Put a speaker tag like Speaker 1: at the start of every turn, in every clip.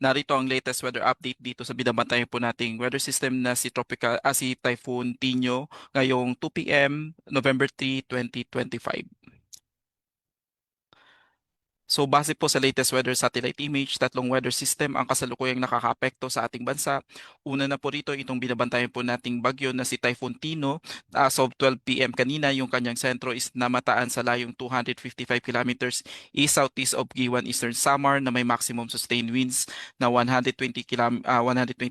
Speaker 1: Narito ang latest weather update dito sa binabantayan po nating weather system na si Typhoon Tinyo ngayong 2 p.m. November 3, 2025. So base po sa latest weather satellite image, tatlong weather system ang kasalukuyang nakakaapekto sa ating bansa. Una na po rito itong binabantayan po nating bagyo na si Typhoon Tino. As of 12 p.m. kanina, yung kanyang sentro is namataan sa layong 255 kilometers east-southeast of Giwan, Eastern Samar na may maximum sustained winds na 120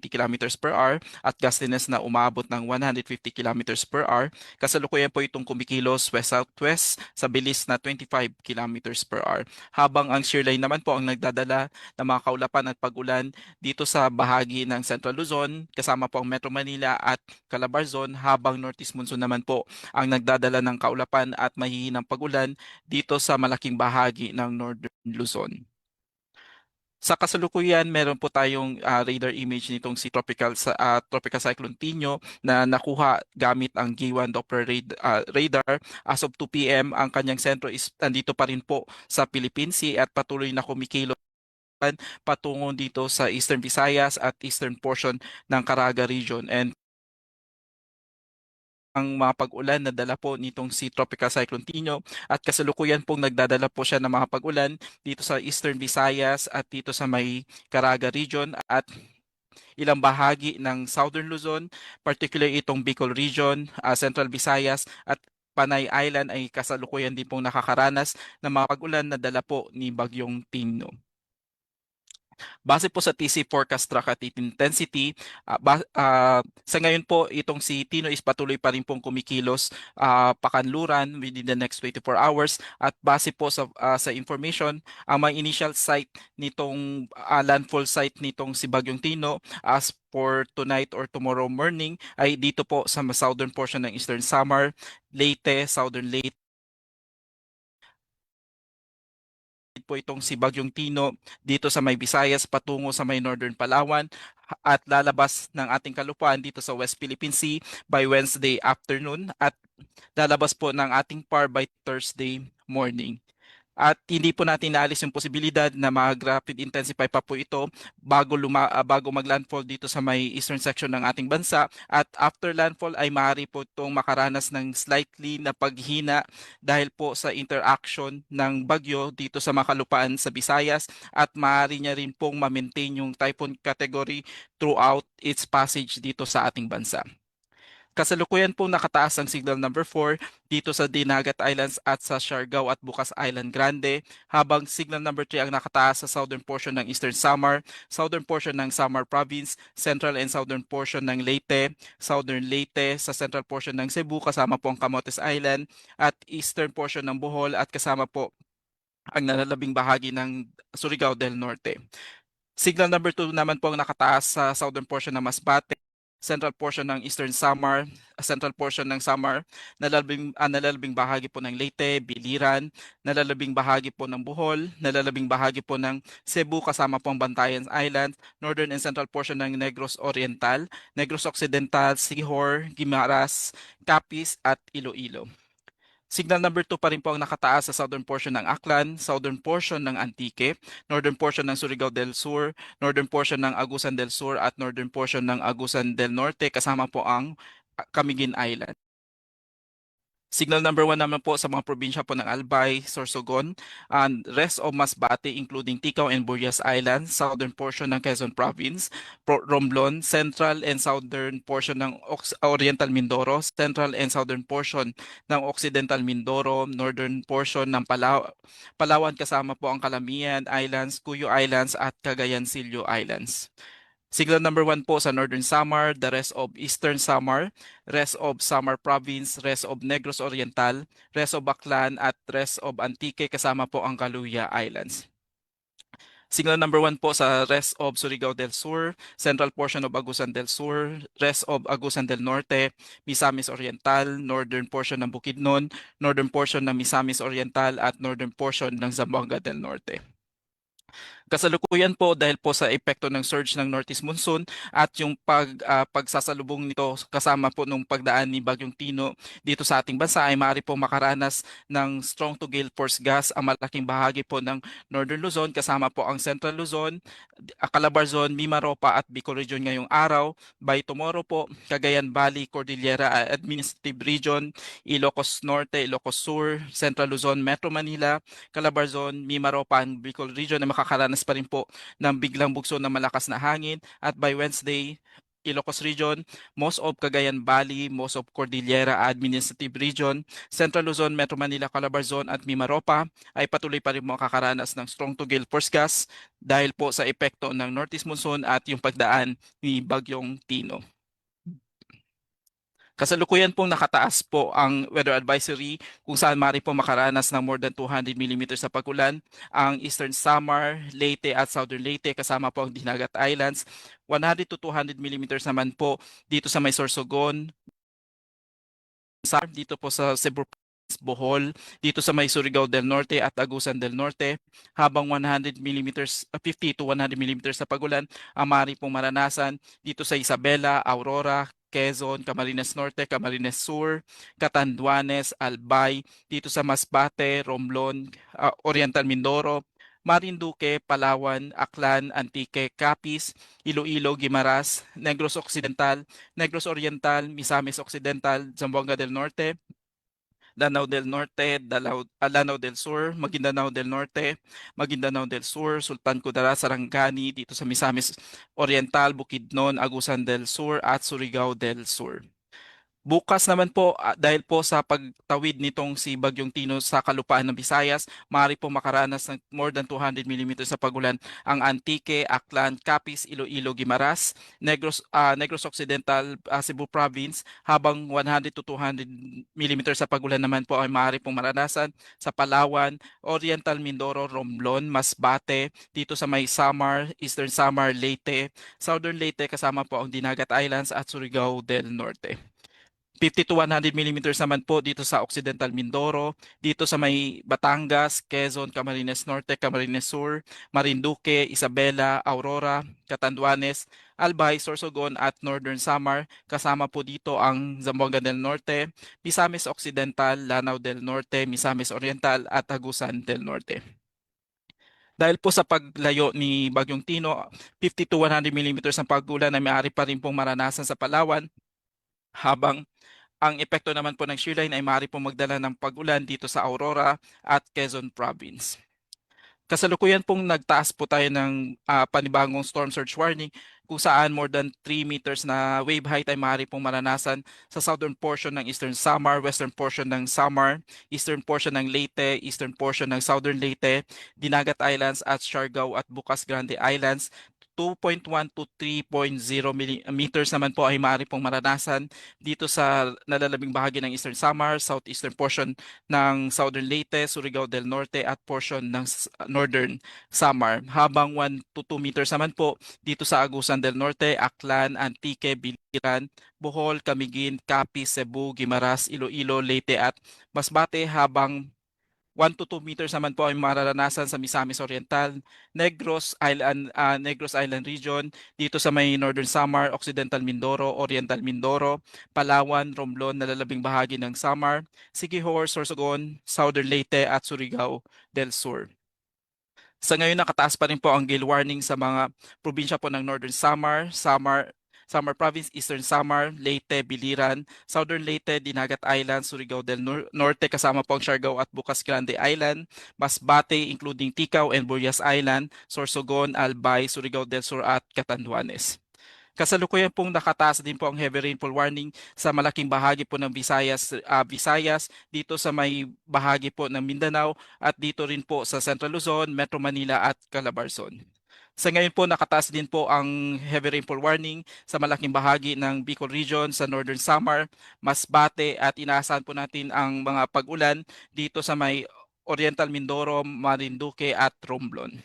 Speaker 1: kilometers per hour at gustiness na umabot ng 150 kilometers per hour. Kasalukuyan po itong kumikilos west-southwest sa bilis na 25 kilometers per hour, habang ang shearline naman po ang nagdadala ng mga kaulapan at pag-ulan dito sa bahagi ng Central Luzon, kasama po ang Metro Manila at Calabarzon, habang Northeast Monsoon naman po ang nagdadala ng kaulapan at mahihinang pag-ulan dito sa malaking bahagi ng Northern Luzon. Sa kasalukuyan, meron po tayong radar image nitong si Tropical Cyclone Tinyo na nakuha gamit ang G1 Doppler radar. As of 2 p.m., ang kanyang sentro is nandito pa rin po sa Philippine Sea at patuloy na kumikilos patungo dito sa Eastern Visayas at eastern portion ng Caraga region. And ang mga pag-ulan na dala po nitong si Tropical Cyclone Tinyo at kasalukuyan pong nagdadala po siya ng mga pag-ulan dito sa Eastern Visayas at dito sa may Caraga region at ilang bahagi ng Southern Luzon, particularly itong Bicol region, Central Visayas at Panay Island ay kasalukuyan din pong nakakaranas ng mga pag-ulan na dala po ni Bagyong Tinno. Base po sa TC Forecast Track at Heat Intensity, sa ngayon po itong si Tino is patuloy pa rin pong kumikilos pakanluran within the next 24 hours at base po sa information, ang mga initial site nitong landfall site nitong si Bagyong Tino as for tonight or tomorrow morning ay dito po sa southern portion ng Eastern Samar, Leyte, Southern Leyte po itong si Bagyong Tino dito sa may Visayas patungo sa may Northern Palawan at lalabas ng ating kalupaan dito sa West Philippine Sea by Wednesday afternoon at lalabas po ng ating PAR by Thursday morning. At hindi po natin naalis yung posibilidad na mag-rapid intensify pa po ito bago mag-landfall dito sa may eastern section ng ating bansa. At after landfall ay maaari po itong makaranas ng slightly na paghina dahil po sa interaction ng bagyo dito sa makalupaan sa Visayas at maaari niya rin pong ma-maintain yung typhoon category throughout its passage dito sa ating bansa. Kasalukuyan po nakataas ang signal number 4 dito sa Dinagat Islands at sa Siargao at Bukas Island Grande, habang signal number 3 ang nakataas sa southern portion ng Eastern Samar, southern portion ng Samar Province, central and southern portion ng Leyte, southern Leyte, sa central portion ng Cebu kasama po ang Camotes Island at eastern portion ng Bohol at kasama po ang nalalabing bahagi ng Surigao del Norte. Signal number 2 naman po ang nakataas sa southern portion ng Masbate, central portion ng Eastern Samar, central portion ng Samar, nalalabing bahagi po ng Leyte, Biliran, nalalabing bahagi po ng Bohol, nalalabing bahagi po ng Cebu kasama po ang Bantayan Island, northern and central portion ng Negros Oriental, Negros Occidental, Sihor, Guimaras, Capiz at Iloilo. Signal number 2 pa rin po ang nakataas sa southern portion ng Aklan, southern portion ng Antique, northern portion ng Surigao del Sur, northern portion ng Agusan del Sur at northern portion ng Agusan del Norte kasama po ang Camiguin Island. Signal number 1 naman po sa mga probinsya po ng Albay, Sorsogon, and rest of Masbate including Ticao and Burias Islands, southern portion ng Quezon Province, Romblon, central and southern portion ng Oriental Mindoro, central and southern portion ng Occidental Mindoro, northern portion ng Palawan kasama po ang Calamian Islands, Cuyo Islands at Cagayan Silio Islands. Signal number 1 po sa Northern Samar, the rest of Eastern Samar, rest of Samar Province, rest of Negros Oriental, rest of Baclan at rest of Antique kasama po ang Caluya Islands. Signal number 1 po sa rest of Surigao del Sur, central portion of Agusan del Sur, rest of Agusan del Norte, Misamis Oriental, northern portion ng Bukidnon, northern portion ng Misamis Oriental at northern portion ng Zamboanga del Norte. Kasalukuyan po dahil po sa epekto ng surge ng Northeast Monsoon at yung pagsasalubong nito kasama po nung pagdaan ni Bagyong Tino dito sa ating bansa ay maaari po makaranas ng strong to gale force gust ang malaking bahagi po ng Northern Luzon kasama po ang Central Luzon, Calabarzon, Mimaropa at Bicol Region ngayong araw. By tomorrow po, Cagayan Valley, Cordillera Administrative Region, Ilocos Norte, Ilocos Sur, Central Luzon, Metro Manila, Calabarzon, Mimaropa, and Bicol Region na makakaranas pa rin po ng biglang bugso na malakas na hangin. At by Wednesday, Ilocos Region, most of Cagayan Valley, most of Cordillera Administrative Region, Central Luzon, Metro Manila, Calabarzon at Mimaropa ay patuloy pa rin makakaranas ng strong to gale force gust dahil po sa epekto ng Northeast Monsoon at yung pagdaan ni Bagyong Tino. Kasalukuyan pong nakataas po ang weather advisory kung saan maaari po makaranas ng more than 200 millimeters sa pagulan. Ang Eastern Samar, Leyte at Southern Leyte kasama po ang Dinagat Islands. 100 to 200 millimeters naman po dito sa may Sorsogon, dito po sa Cebu, Bohol, dito sa may Surigao del Norte at Agusan del Norte, habang 100 millimeters, 50 to 100 millimeters sa pagulan ang maaari pong maranasan dito sa Isabela, Aurora, Quezon, Camarines Norte, Camarines Sur, Catanduanes, Albay, dito sa Masbate, Romblon, Oriental Mindoro, Marinduque, Palawan, Aklan, Antique, Capiz, Iloilo, Guimaras, Negros Occidental, Negros Oriental, Misamis Occidental, Zamboanga del Norte, Lanao del Norte, Lanao del Sur, Maguindanao del Norte, Maguindanao del Sur, Sultan Kudarat, Sarangani, dito sa Misamis Oriental, Bukidnon, Agusan del Sur at Surigao del Sur. Bukas naman po, dahil po sa pagtawid nitong si Bagyong Tino sa kalupaan ng Visayas, maaari po makaranas ng more than 200 millimeters sa pagulan ang Antique, Aklan, Capiz, Iloilo, Guimaras, Negros Occidental, Cebu Province, habang 100 to 200 millimeters sa pagulan naman po ay maaari pong maranasan sa Palawan, Oriental Mindoro, Romblon, Masbate, dito sa may Samar, Eastern Samar, Leyte, Southern Leyte kasama po ang Dinagat Islands at Surigao del Norte. 50 to 100 millimeters naman po dito sa Occidental Mindoro, dito sa may Batangas, Quezon, Camarines Norte, Camarines Sur, Marinduque, Isabela, Aurora, Catanduanes, Albay, Sorsogon at Northern Samar. Kasama po dito ang Zamboanga del Norte, Misamis Occidental, Lanao del Norte, Misamis Oriental at Agusan del Norte. Dahil po sa paglayo ni Bagyong Tino, 50 to 100 millimeters ng pagulan na may-ari pa rin pong maranasan sa Palawan, habang ang epekto naman po ng shear line ay maaari pong magdala ng pag-ulan dito sa Aurora at Quezon Province. Kasalukuyan pong nagtaas po tayo ng panibagong storm surge warning kung saan more than 3 meters na wave height ay maaari pong maranasan sa southern portion ng Eastern Samar, western portion ng Samar, eastern portion ng Leyte, eastern portion ng Southern Leyte, Dinagat Islands at Siargao at Bukas Grande Islands. 2.1 to 3.0 meters naman po ay maaari pong maranasan dito sa nalalabing bahagi ng Eastern Samar, southeastern portion ng Southern Leyte, Surigao del Norte at portion ng Northern Samar. Habang 1 to 2 meters naman po dito sa Agusan del Norte, Aklan, Antique, Biliran, Bohol, Camiguin, Capiz, Cebu, Guimaras, Iloilo, Leyte at Masbate, habang 1 to 2 meters naman po ay mararanasan sa Misamis Oriental, Negros Island Region, dito sa may Northern Samar, Occidental Mindoro, Oriental Mindoro, Palawan, Romblon, nalalabing bahagi ng Samar, Siquijor, Sorsogon, Southern Leyte at Surigao del Sur. Sa ngayon, nakataas pa rin po ang gale warning sa mga probinsya po ng Northern Samar Province, Eastern Samar, Leyte, Biliran, Southern Leyte, Dinagat Island, Surigao del Norte kasama po ang Siargao at Bukas Grande Island, Masbate including Ticao and Burias Island, Sorsogon, Albay, Surigao del Sur at Catanduanes. Kasalukuyan pong nakataas din po ang heavy rainfall warning sa malaking bahagi po ng Visayas, dito sa may bahagi po ng Mindanao at dito rin po sa Central Luzon, Metro Manila at Calabarzon. Sa ngayon po, nakataas din po ang heavy rainfall warning sa malaking bahagi ng Bicol Region, sa Northern Samar, Masbate at inaasahan po natin ang mga pag-ulan dito sa may Oriental Mindoro, Marinduque at Romblon.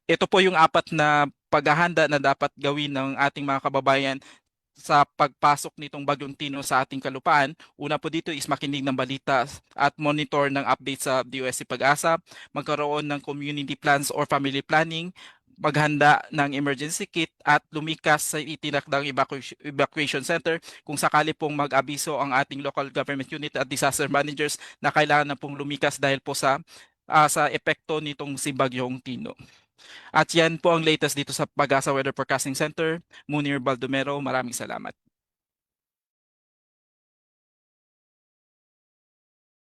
Speaker 1: Ito po yung apat na paghahanda na dapat gawin ng ating mga kababayan sa pagpasok nitong Bagyong Tino sa ating kalupaan. Una po dito is makinig ng balita at monitor ng update sa DOST Pag-asa, magkaroon ng community plans or family planning, maghanda ng emergency kit at lumikas sa itinakdang evacuation center kung sakali pong mag-abiso ang ating local government unit at disaster managers na kailangan na pong lumikas dahil po sa epekto nitong si Bagyong Tino. At yan po ang latest dito sa Pag-asa Weather Forecasting Center. Munir Baldomero, maraming salamat.